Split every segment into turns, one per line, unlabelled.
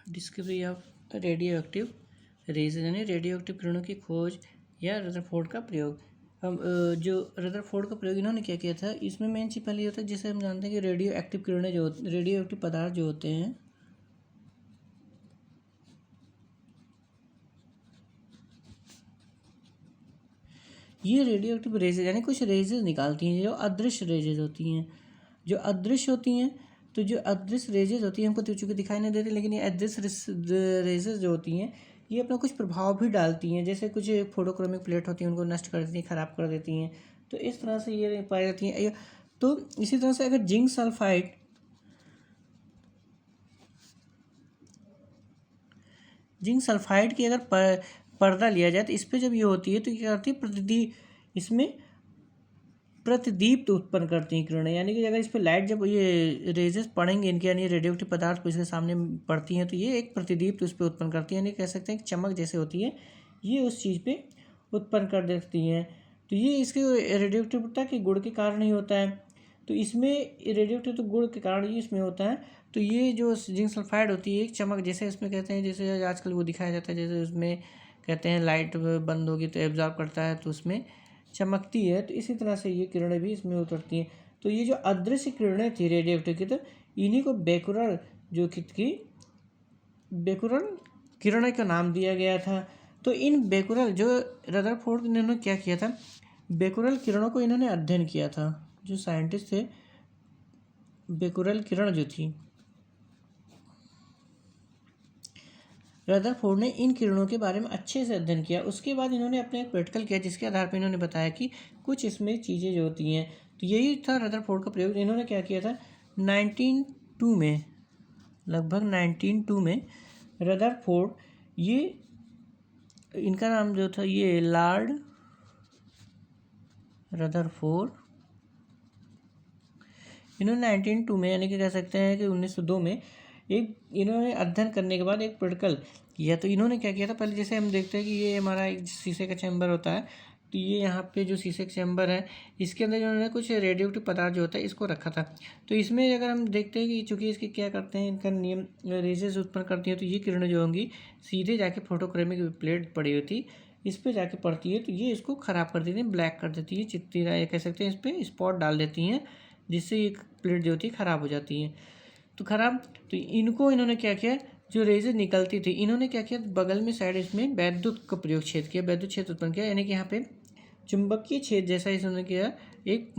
Discovery of radio active raises यानी radio active किरणों की खोज या रदरफोर्ड का प्रयोग। हम जो रदरफोर्ड का प्रयोग इन्होंने क्या किया था, इसमें मेन चीज पहले होता है जिसे हम जानते हैं कि रेडियो एक्टिव किरणें जो रेडियो एक्टिव पदार्थ जो होते हैं, ये रेडियो एक्टिव रेजेज यानी कुछ रेजेज निकालती हैं जो अदृश्य रेजेज होती हैं। जो अदृश्य होती हैं, तो जो अदृश्य रेजेज होती हैं हमको तो चूँकि दिखाई नहीं देती, लेकिन ये अदृश्य रेजेज जो होती हैं ये अपना कुछ प्रभाव भी डालती हैं। जैसे कुछ फोटोक्रोमिक प्लेट होती हैं उनको नष्ट कर देती हैं, खराब कर देती हैं। तो इस तरह से ये पाई जाती हैं। तो इसी तरह से अगर जिंक सल्फाइड की अगर पर्दा लिया जाए तो इस पर जब ये होती है तो क्या करती है, इसमें प्रतिदीप्त उत्पन्न करती हैं किरणें। यानी कि अगर इस पर लाइट जब ये रेजेस पड़ेंगे इनके यानी रेडियोएक्टिव पदार्थ को इसके सामने पड़ती हैं तो ये एक प्रतिदीप्त उस पर उत्पन्न करती हैं, यानी कह सकते हैं कि चमक जैसे होती है ये उस चीज़ पे उत्पन्न कर देती हैं। तो ये इसके रेडियोएक्टिविटी के गुण के कारण ही होता है। तो इसमें रेडियोएक्टिव गुण के कारण ही इसमें होता है। तो ये जो जिंक सल्फाइड होती है एक चमक जैसे इसमें कहते हैं, जैसे आजकल वो दिखाया जाता है, जैसे उसमें कहते हैं लाइट बंद होगी तो एब्जॉर्ब करता है तो उसमें चमकती है। तो इसी तरह से ये किरणें भी इसमें उतरती हैं। तो ये जो अदृश्य किरणें थी रेडियोएक्टिव की, तो इन्हीं को बेकुरल जो की बेकुरल किरणें का नाम दिया गया था। तो इन बेकुरल जो रदरफोर्ड ने क्या किया था, बेकुरल किरणों को इन्होंने अध्ययन किया था। जो साइंटिस्ट थे, बेकुरल किरण जो थी, रदरफोर्ड ने इन किरणों के बारे में अच्छे से अध्ययन किया। उसके बाद इन्होंने अपने एक प्रैक्टिकल किया जिसके आधार पर इन्होंने बताया कि कुछ इसमें चीज़ें जो होती हैं। तो यही था रदरफोर्ड का प्रयोग। इन्होंने क्या किया था 1902 में, लगभग 1902 में रदरफोर्ड, ये इनका नाम जो था ये लॉर्ड रदरफोर्ड, इन्होंने 1902 में यानी कि कह सकते हैं कि 1902 में एक इन्होंने अध्ययन करने के बाद एक प्रैक्टिकल किया। तो इन्होंने क्या किया था, पहले जैसे हम देखते हैं कि ये हमारा एक शीशे का चैम्बर होता है, तो ये यहाँ पे जो शीशे का चैम्बर है इसके अंदर इन्होंने कुछ रेडियोएक्टिव पदार्थ जो होता है इसको रखा था। तो इसमें अगर हम देखते हैं कि चूँकि इसके क्या करते हैं, इनका नियम रेजेस उत्पन्न करती है, तो ये किरणें जो होंगी सीधे जाके फोटोक्रोमिक प्लेट पड़ी होती इस पर जाके पड़ती है, तो ये इसको ख़राब कर देती है, ब्लैक कर देती है, चित्ती कह सकते हैं, इस पर स्पॉट डाल देती हैं, जिससे ये प्लेट जो होती है ख़राब हो जाती है। तो ख़राब, तो इनको इन्होंने क्या किया, जो रेजेस निकलती थी इन्होंने क्या किया, बगल में साइड इसमें वैद्युत का प्रयोग छेद किया, वैद्युत क्षेत्र उत्पन्न किया, यानी कि यहाँ पे चुंबकीय छेद जैसा इन्होंने किया, एक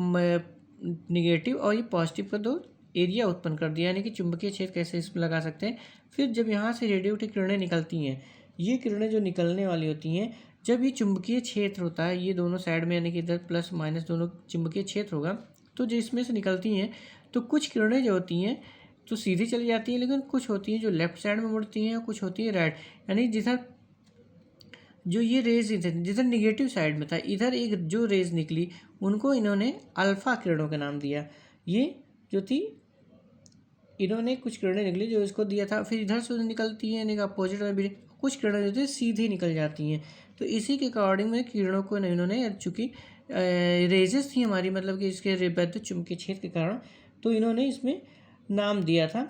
निगेटिव और ये पॉजिटिव का दो एरिया उत्पन्न कर दिया। यानी कि चुंबकीय छेद कैसे इसमें लगा सकते हैं। फिर जब यहाँ से रेडियोएक्टिव किरणें निकलती हैं, ये किरणें जो निकलने वाली होती हैं, जब ये चुंबकीय क्षेत्र होता है ये दोनों साइड में, यानी कि इधर प्लस माइनस दोनों चुंबकीय क्षेत्र होगा, तो जो इसमें से निकलती हैं तो कुछ किरणें जो होती हैं तो सीधी चली जाती हैं, लेकिन कुछ होती हैं जो लेफ्ट साइड में मुड़ती हैं और कुछ होती है राइट, यानी जिधर जो ये रेज जिधर निगेटिव साइड में था इधर एक जो रेज निकली उनको इन्होंने अल्फा किरणों का नाम दिया। ये जो थी इन्होंने कुछ किरणें निकली जो इसको दिया था। फिर इधर से निकलती हैं यानी कि अपोजिट में भी कुछ किरणें जो थी सीधी निकल जाती हैं। तो इसी के अकॉर्डिंग में किरणों को इन्होंने, चूँकि रेजेस थी हमारी, मतलब कि इसके वैद्युत चुंबकीय क्षेत्र के कारण, तो इन्होंने इसमें नाम दिया था।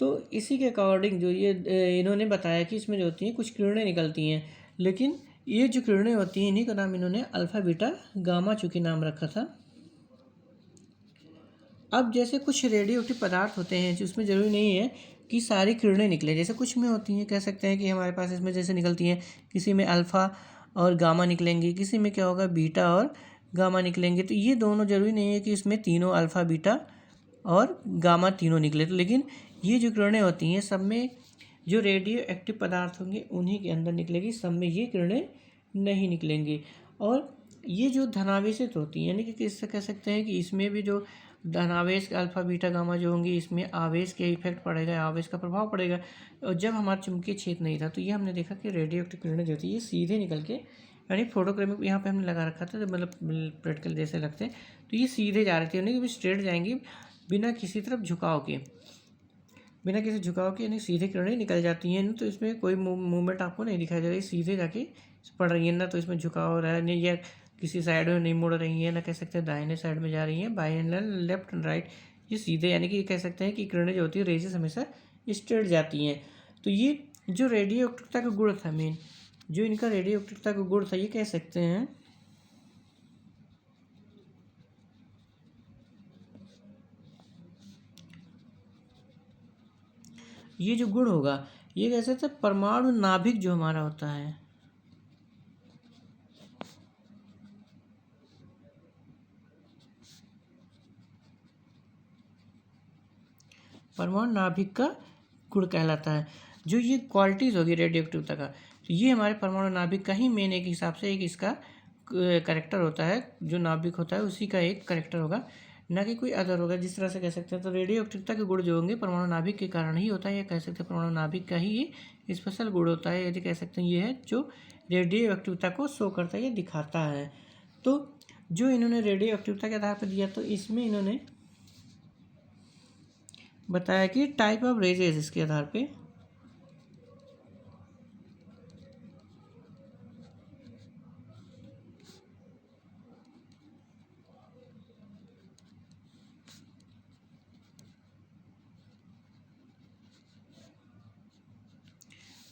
तो इसी के अकॉर्डिंग जो ये इन्होंने बताया कि इसमें जो होती हैं कुछ किरणें निकलती हैं, लेकिन ये जो किरणें होती हैं इन्हीं का नाम इन्होंने अल्फ़ा बीटा गामा चूँकि नाम रखा था। अब जैसे कुछ रेडियोएक्टिव पदार्थ होते हैं जिसमें ज़रूरी नहीं है कि सारी किरणें निकले, जैसे कुछ में होती हैं, कह सकते हैं कि हमारे पास इसमें जैसे निकलती हैं, किसी में अल्फ़ा और गामा निकलेंगी, किसी में क्या होगा बीटा और गामा निकलेंगे। तो ये दोनों ज़रूरी नहीं है कि इसमें तीनों अल्फ़ा बीटा और गामा तीनों निकले। तो लेकिन ये जो किरणें होती हैं सब में जो रेडियो एक्टिव पदार्थ होंगे उन्हीं के अंदर निकलेगी, सब में ये किरणें नहीं निकलेंगी। और ये जो धनावेशित होती हैं, यानी कि इससे कह सकते हैं कि इसमें भी जो धनावेश अल्फा बीटा गामा जो होंगी इसमें आवेश के इफेक्ट पड़ेगा, आवेश का प्रभाव पड़ेगा। और जब हमारा चुंबकीय क्षेत्र नहीं था तो ये हमने देखा कि रेडियो एक्टिव किरणें जो थी ये सीधे निकल के, यानी फोटोक्रोमिक यहाँ पे हमने लगा रखा था तो मतलब प्रैक्टिकल जैसे लगते हैं, तो ये सीधे जा रही थी, यानी कि स्ट्रेट जाएंगी बिना किसी तरफ झुकाव के, बिना किसी झुकाव के, यानी सीधे किरणें निकल जाती हैं। तो इसमें कोई मूवमेंट आपको नहीं दिखाई दे रही, सीधे जाके पड़ रही है, ना तो इसमें झुकाव हो रहा है, नहीं या किसी साइड में नहीं मुड़ रही है, ना कह सकते हैं दाहिने साइड में जा रही हैं, by and left and right, ये सीधे, यानी कि कह सकते हैं कि किरणें जो होती है रेजेस हमेशा स्ट्रेट जाती हैं। तो ये जो रेडियो एक्टिवता का गुण था मेन, जो इनका रेडियो एक्टिवता का गुण था, ये कह सकते हैं ये जो गुण होगा ये कह सकते हैं परमाणु नाभिक जो हमारा होता है, परमाणु नाभिक का गुण कहलाता है। जो ये क्वालिटीज़ होगी रेडियो एक्टिवता का, तो ये हमारे परमाणु नाभिक का ही मेन एक हिसाब से एक इसका करेक्टर होता है, जो नाभिक होता है उसी का एक करेक्टर होगा, ना कि कोई अदर होगा, जिस तरह से कह सकते हैं। तो रेडियो एक्टिवता के गुण जो होंगे परमाणु नाभिक के कारण ही होता है, या कह सकते हैं परमाणु नाभिक का ही ये स्पेशल गुण होता है, यदि कह सकते हैं ये है जो रेडियो एक्टिवता को शो करता है या दिखाता है। तो जो इन्होंने रेडियो एक्टिवता के आधार पर दिया, तो इसमें इन्होंने बताया कि टाइप ऑफ रेजेस इसके आधार पे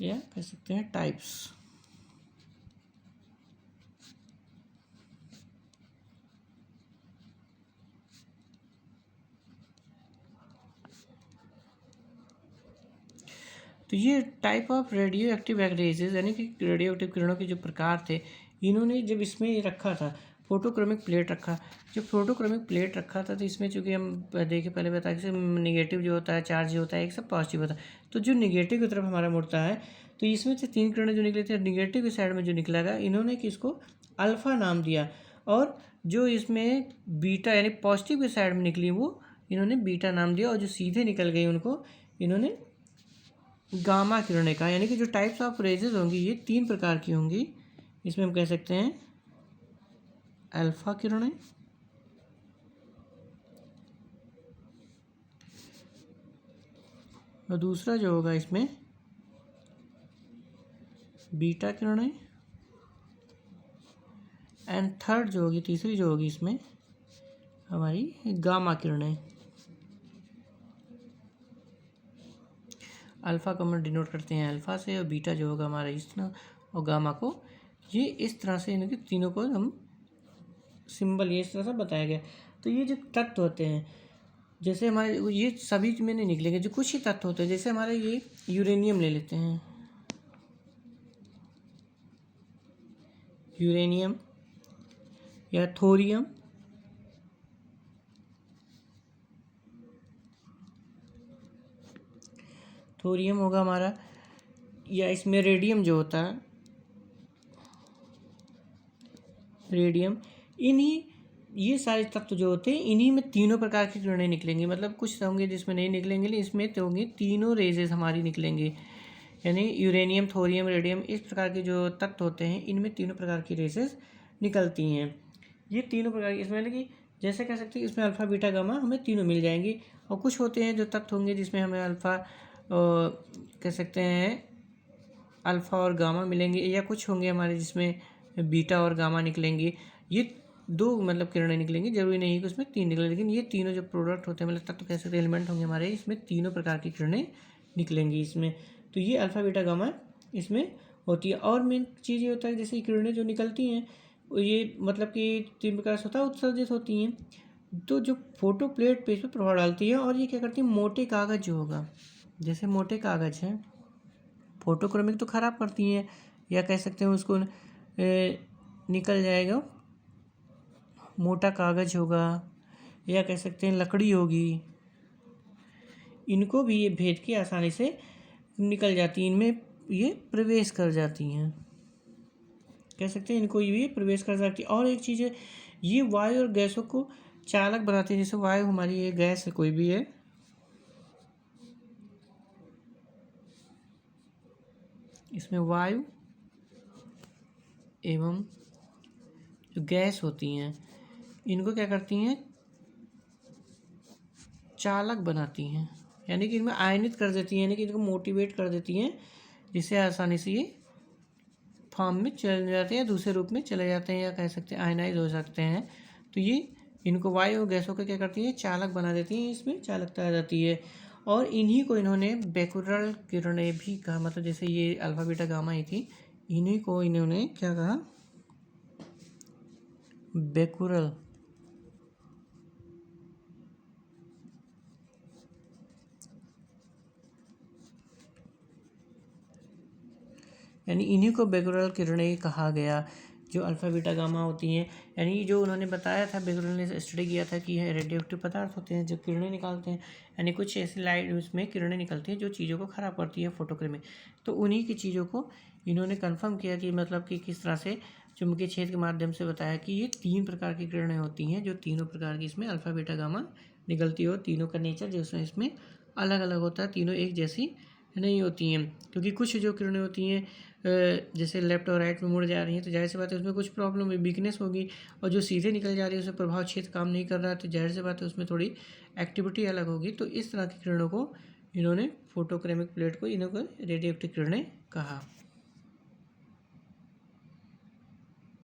या कह सकते हैं टाइप्स। तो ये type of radio active raises यानी कि रेडियो एक्टिव किरणों के जो प्रकार थे, इन्होंने जब इसमें रखा था फोटोक्रोमिक प्लेट रखा, जब फोटोक्रोमिक प्लेट रखा था, तो इसमें चूंकि हम देखे पहले बताया कि निगेटिव जो होता है चार्ज होता है, एक सब पॉजिटिव होता है। तो जो निगेटिव की तरफ हमारा मुड़ता है, तो इसमें से 3 किरणें जो निकले थे निगेटिव की साइड में जो निकला गया, इन्होंने किसको अल्फा नाम दिया, और जो इसमें बीटा यानी पॉजिटिव की साइड में निकली वो इन्होंने बीटा नाम दिया, और जो सीधे निकल गई उनको इन्होंने गामा किरणें का। यानी कि जो टाइप्स ऑफ रेजेस होंगी ये 3 प्रकार की होंगी। इसमें हम कह सकते हैं अल्फा किरणें, और दूसरा जो होगा इसमें बीटा किरणें, एंड थर्ड जो होगी तीसरी जो होगी इसमें हमारी गामा किरणें। अल्फ़ा को हम डिनोट करते हैं अल्फ़ा से, और बीटा जो होगा हमारा इस तरह, और गामा को ये इस तरह से, इनके तीनों को हम सिंबल ये इस तरह से बताया गया। तो ये जो तत्व होते हैं, जैसे हमारे ये सभी में नहीं निकलेंगे, जो कुछ ही तत्व होते हैं, जैसे हमारे ये यूरेनियम ले लेते हैं, यूरेनियम या थोरियम, थोरियम होगा हमारा, या इसमें रेडियम जो होता है, रेडियम, इन्हीं ये सारे तत्व जो होते हैं इन्हीं में तीनों प्रकार की किरणें निकलेंगी। मतलब कुछ होंगे जिसमें नहीं निकलेंगे, लेकिन इसमें तो होंगी तीनों रेजेस हमारी निकलेंगी। यानी यूरेनियम, थोरियम, रेडियम, इस प्रकार के जो तत्व होते हैं इनमें तीनों प्रकार की रेजेस निकलती हैं। ये तीनों प्रकार की इसमें कि जैसे कह सकते हैं इसमें अल्फ़ा बीटा गामा हमें तीनों मिल जाएंगी। और कुछ होते हैं जो तत्व होंगे जिसमें हमें अल्फ़ा कह सकते हैं अल्फ़ा और गामा मिलेंगे, या कुछ होंगे हमारे जिसमें बीटा और गामा निकलेंगे। ये 2 मतलब किरणें निकलेंगी, जरूरी नहीं कि उसमें 3 निकले, लेकिन ये तीनों जो प्रोडक्ट होते हैं मतलब तत्व कह सकते हैं एलिमेंट होंगे हमारे, इसमें तीनों प्रकार की किरणें निकलेंगी इसमें। तो ये अल्फ़ा बीटा गामा इसमें होती है। और मेन चीज़ ये होता है जैसे किरणें जो निकलती हैं ये मतलब कि 3 प्रकार से होता है, उत्सर्जित होती हैं। तो जो फोटो प्लेट पे इस पर प्रभाव डालती है, और ये क्या करती है मोटे कागज़ जो होगा, जैसे मोटे कागज़ हैं फोटोक्रोमिक तो ख़राब करती हैं, या कह सकते हैं उसको निकल जाएगा, मोटा कागज़ होगा, या कह सकते हैं लकड़ी होगी, इनको भी ये भेद के आसानी से निकल जाती हैं, इनमें ये प्रवेश कर जाती हैं, कह सकते हैं इनको ये प्रवेश कर जाती है। और एक चीज़ है, ये वायु और गैसों को चालक बनाती है। जैसे वायु हमारी ये गैस है कोई भी है, इसमें वायु एवं जो गैस होती हैं इनको क्या करती हैं चालक बनाती हैं, यानी कि इनमें आयनित कर देती हैं, यानी कि इनको मोटिवेट कर देती हैं, जिससे आसानी से ये फॉर्म में चले जाते हैं, दूसरे रूप में चले जाते हैं, या कह सकते हैं आयनाइज हो सकते हैं। तो ये इनको वायु और गैसों को क्या करती है चालक बना देती हैं, इसमें चालकता आ जाती है। और इन्हीं को इन्होंने बेकुरल किरणें भी कहा, मतलब जैसे ये अल्फा बीटा गामा ही थी, इन्हीं को इन्होंने क्या कहा, बेकुरल। यानी इन्हीं को बेकुरल किरणें कहा गया, जो अल्फा बीटा गामा होती हैं। यानी जो उन्होंने बताया था, बेकुरल ने स्टडी किया था कि यह रेडियोएक्टिव पदार्थ होते हैं जो किरणें निकालते हैं, यानी कुछ ऐसी लाइट उसमें किरणें निकलती हैं जो चीज़ों को ख़राब करती है फोटोक्रोमिक। तो उन्हीं की चीज़ों को इन्होंने कन्फर्म किया कि मतलब कि किस तरह से चुंबकीय क्षेत्र के माध्यम से बताया कि ये 3 प्रकार की किरणें होती हैं, जो तीनों प्रकार की इसमें अल्फा बीटा गामा निकलती हो। तीनों का नेचर जो इसमें अलग अलग होता है, तीनों एक जैसी नहीं होती हैं। क्योंकि कुछ जो किरणें होती हैं जैसे लेफ्ट और राइट में मुड़ जा रही हैं, तो जाहिर सी बात है उसमें कुछ प्रॉब्लम है, वीकनेस होगी। और जो सीधे निकल जा रही है उसमें प्रभाव क्षेत्र काम नहीं कर रहा है, तो जाहिर सी बात है उसमें थोड़ी एक्टिविटी अलग होगी। तो इस तरह की किरणों को इन्होंने फोटोक्रोमिक प्लेट को इन्होंने रेडियोएक्टिव किरणें कहा।